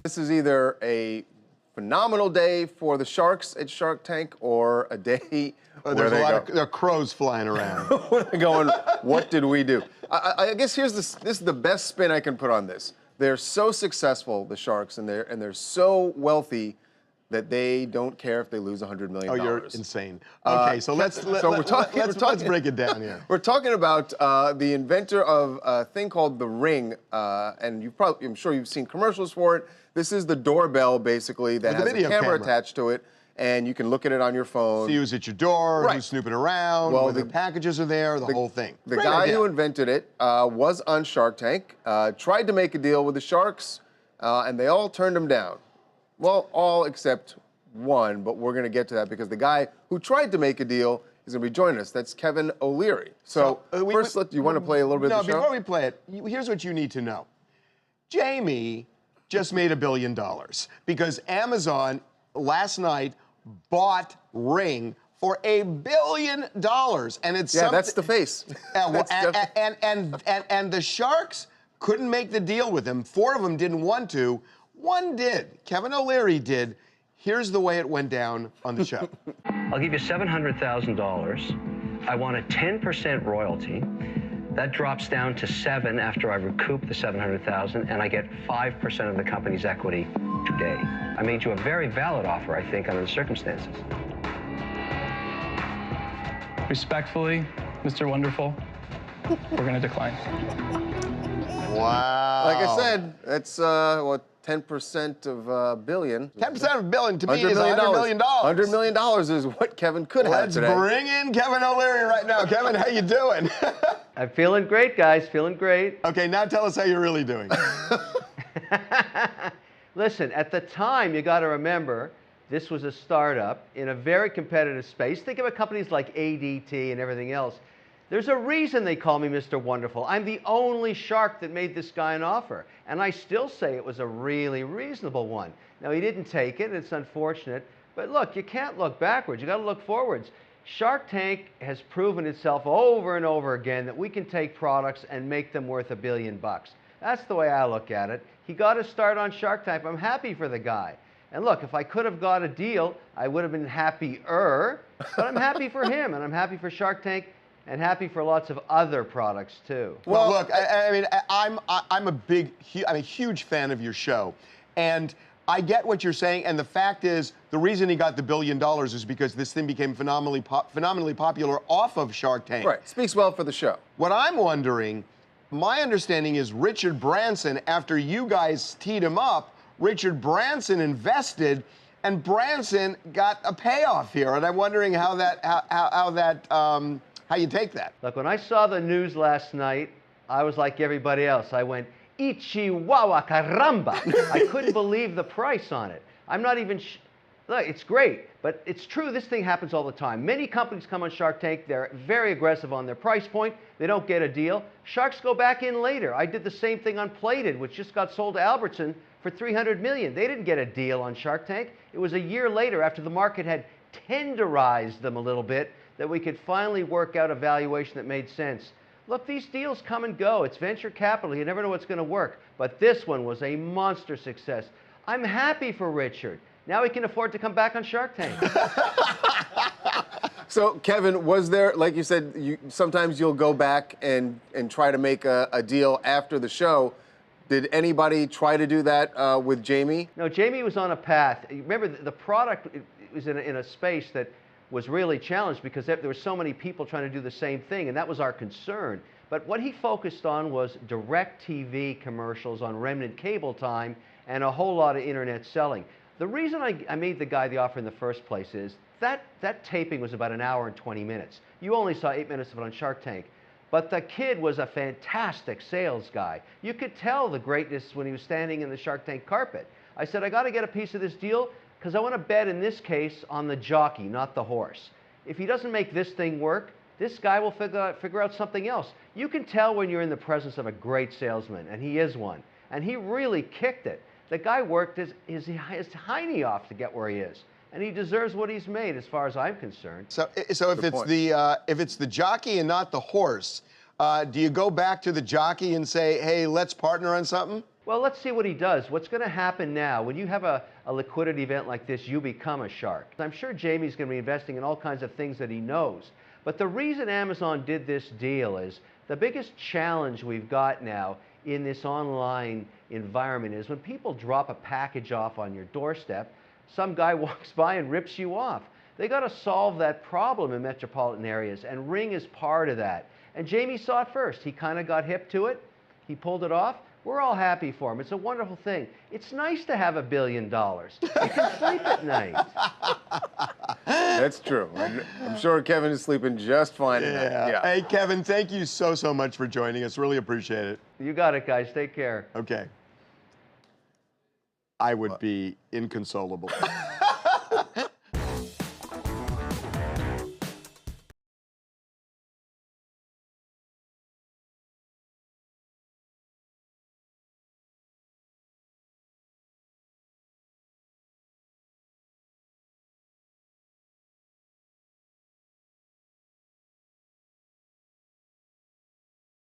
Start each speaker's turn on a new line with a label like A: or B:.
A: This is either a phenomenal day for the Sharks at Shark Tank or a day where
B: there's a lot of crows flying around.
A: They're going, what did we do? I guess this is the best spin I can put on this. They're so successful, the Sharks, and they're so wealthy that they don't care if they lose $100 million.
B: Oh, you're insane. Okay, so let's break it down here.
A: We're talking about the inventor of a thing called the Ring, and I'm sure you've seen commercials for it. This is the doorbell, basically, that has a camera attached to it, and you can look at it on your phone.
B: See who's at your door, who's snooping around, whether packages are there, the whole thing.
A: The guy who invented it was on Shark Tank, tried to make a deal with the Sharks, and they all turned him down. Well, all except one, but we're going to get to that because the guy who tried to make a deal is going to be joining us. That's Kevin O'Leary. So first, do you want to play a little bit of the show?
B: No, before we play it, here's what you need to know. Jamie just made $1 billion because Amazon last night bought Ring for $1 billion, and it's
A: that's the face.
B: And the Sharks couldn't make the deal with him. 4 of them didn't want to. One did. Kevin O'Leary did. Here's the way it went down on the show.
C: I'll give you $700,000. I want a 10% royalty. That drops down to 7 after I recoup the $700,000, and I get 5% of the company's equity today. I made you a very valid offer, I think, under the circumstances.
D: Respectfully, Mr. Wonderful, we're going to decline.
B: Wow.
A: Like I said, that's what, 10% of a billion.
B: 10% of a billion to me is $100 million.
A: $100 million is what Kevin could have today.
B: Let's bring in Kevin O'Leary right now. Kevin, how you doing?
E: I'm feeling great, guys. Feeling great.
B: Okay, now tell us how you're really doing.
E: Listen, at the time, you got to remember, this was a startup in a very competitive space. Think about companies like ADT and everything else. There's a reason they call me Mr. Wonderful. I'm the only shark that made this guy an offer, and I still say it was a really reasonable one. Now, he didn't take it, and it's unfortunate, but look, you can't look backwards. You got to look forwards. Shark Tank has proven itself over and over again that we can take products and make them worth $1 billion. That's the way I look at it. He got to start on Shark Tank. I'm happy for the guy. And look, if I could have got a deal, I would have been happier, but I'm happy for him, and I'm happy for Shark Tank, and happy for lots of other products too.
B: Well, look, I mean, I'm a huge fan of your show, and I get what you're saying. And the fact is, the reason he got the $1 billion is because this thing became phenomenally popular off of Shark Tank.
A: Right, speaks well for the show.
B: What I'm wondering, my understanding is Richard Branson, after you guys teed him up, Richard Branson invested, and Branson got a payoff here. And I'm wondering how you take that.
E: Look, when I saw the news last night, I was like everybody else. I went, Ichiwawa caramba. I couldn't believe the price on it. I'm not even, look, it's great, but it's true, this thing happens all the time. Many companies come on Shark Tank, they're very aggressive on their price point, they don't get a deal. Sharks go back in later. I did the same thing on Plated, which just got sold to Albertson for $300 million. They didn't get a deal on Shark Tank. It was a year later, after the market had tenderized them a little bit, that we could finally work out a valuation that made sense. Look, these deals come and go. It's venture capital. You never know what's going to work. But this one was a monster success. I'm happy for Richard. Now he can afford to come back on Shark Tank.
A: So, Kevin, was there, like you said, sometimes you'll go back and try to make a deal after the show. Did anybody try to do that with Jamie?
E: No, Jamie was on a path. Remember, the product was in a space that was really challenged because there were so many people trying to do the same thing, and that was our concern. But what he focused on was direct TV commercials on remnant cable time and a whole lot of internet selling. The reason I made the guy the offer in the first place is that taping was about 1 hour and 20 minutes. You only saw 8 minutes of it on Shark Tank. But the kid was a fantastic sales guy. You could tell the greatness when he was standing in the Shark Tank carpet. I said, I got to get a piece of this deal, because I want to bet in this case on the jockey, not the horse. If he doesn't make this thing work, this guy will figure out something else. You can tell when you're in the presence of a great salesman, and he is one. And he really kicked it. The guy worked his hiney off to get where he is. And he deserves what he's made, as far as I'm concerned.
B: So if it's the jockey and not the horse, do you go back to the jockey and say, hey, let's partner on something?
E: Well, let's see what he does. What's going to happen now? When you have a liquidity event like this, you become a shark. I'm sure Jamie's going to be investing in all kinds of things that he knows. But the reason Amazon did this deal is the biggest challenge we've got now in this online environment is when people drop a package off on your doorstep, some guy walks by and rips you off. They got to solve that problem in metropolitan areas, and Ring is part of that. And Jamie saw it first. He kind of got hip to it. He pulled it off. We're all happy for him. It's a wonderful thing. It's nice to have $1 billion. You can sleep at night.
A: That's true. I'm sure Kevin is sleeping just fine at night. Yeah.
B: Hey, Kevin, thank you so much for joining us. Really appreciate it.
E: You got it, guys. Take care.
B: Okay. I would be inconsolable.